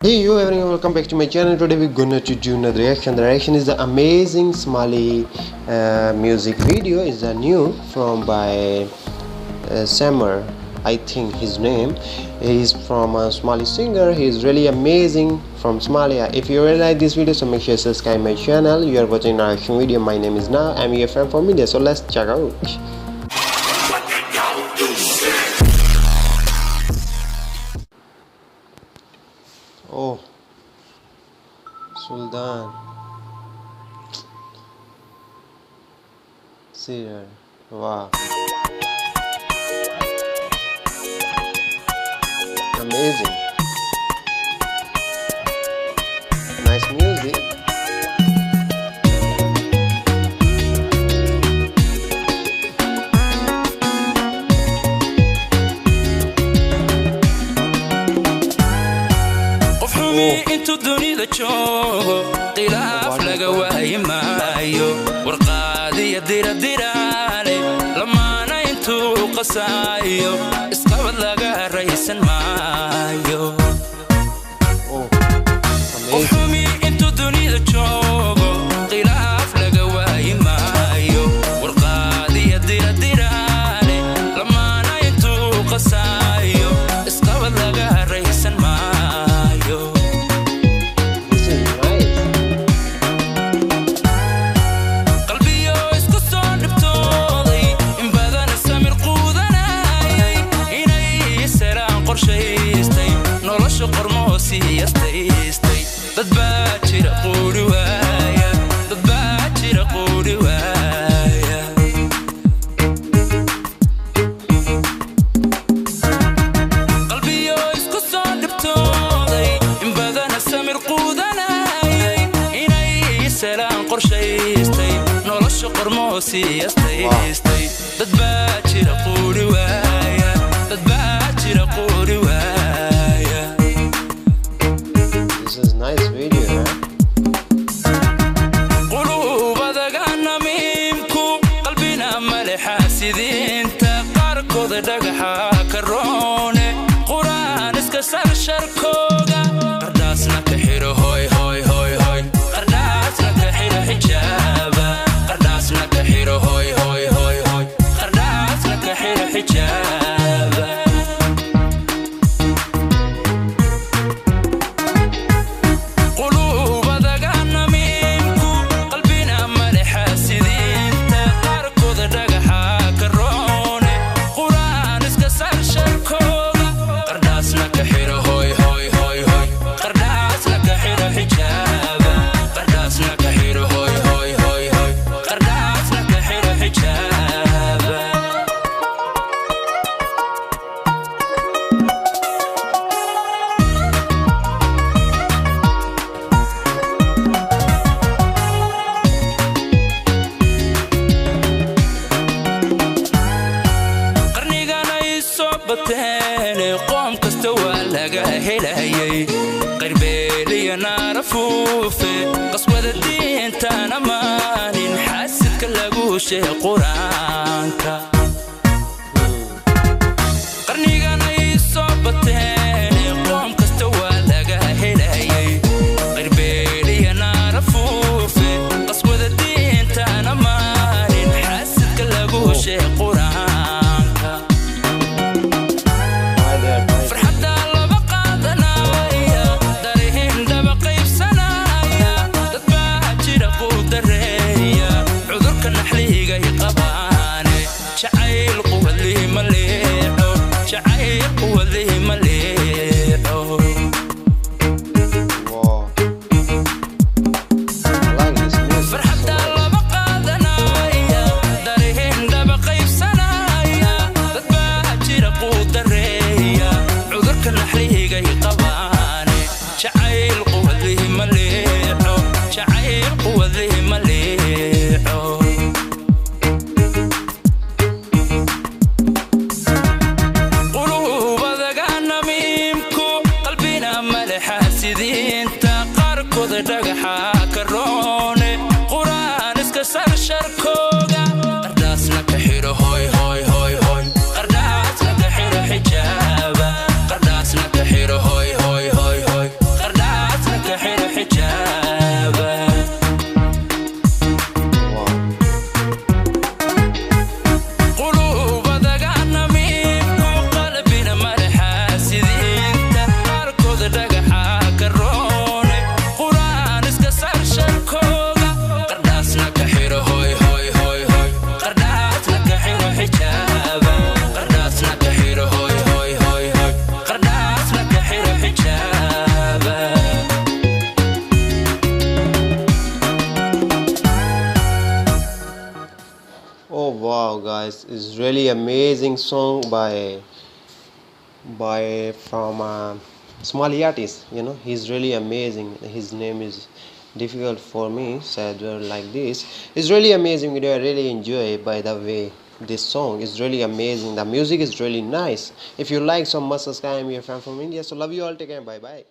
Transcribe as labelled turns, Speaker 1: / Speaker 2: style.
Speaker 1: Hey you everyone, welcome back to my channel. Today we're gonna do another reaction. The reaction is the amazing Somali music video. Is a new from by Seeraar, I think his name. He's from a Somali singer. He's really amazing from Somalia. If you really like this video, so make sure you subscribe my channel. You are watching a reaction video. My name is Na. I'm your friend from India. So let's check out. Oh, Suldaan Seeraar. Wow, amazing, nice music.
Speaker 2: intu dunida joogo qilaaf laga waayi maayo warqaadiya diradiraale lamaana intuu qasaayo isqabad laga raysan maayo qofumi intu dunida joogo qilaaf laga waayi maayo warqaadiya diradiraale lamaana intuu qasaayo isqabad laga raysan maayo. dad baa jira quuri waaya dad baa jira quuri waaya qalbiyo isku soo dhibtooday in badana samir quudanayay inay salaan qorshaystay nolosha qormoo siiyastaystay dad baa jira quuri waaya dad baa jira quuri waaya.
Speaker 1: Nice video, huh?
Speaker 2: qulubadaga namiimku qalbina malexa sidinta qarkoda dhagaxa karoone quraan iska sar sharkooga qardasna ka xiro hoy hoy hoy hoy qardasna ka xiro xijaaba qardasna ka xiro hoy hoy hoy hoy qardasna ka xiro xijaaba. قوم كستوى لقى هلايي قربيلي نار فوفي قصوى الدين تانا ماني نحسد كلاقوش قرانك قرني قانا يصوبتيني قوم كستوى لقى هلايي قربيلي نار فوفي قصوى الدين تانا ماني نحسد كلاقوش قرانك جعيل قوة ليه مليحو جعيل قوة ليه مليحو. فرحة الله بقادنايا دارهن دبقي بسنايا تتباجر قوة الريا عذرك النحليه جاي قباني جعيل قوة ليه مليحو جعيل قوة ليه مليحو. dhagaxa karoone quraan iska sar sharkooga qardasna ka xiro hoy hoy hoy hoy qardasna ka xiro xijaaba qardasna ka xiro hoy hoy hoy hoy
Speaker 1: is really amazing song by from Somali artist. You know, he's really amazing. His name is difficult for me, said like this. It's really amazing video. I really enjoy it. By the way, this song is really amazing. The music is really nice. If you like, so must subscribe. I'm your friend from India. So love you all. Take care. Bye bye.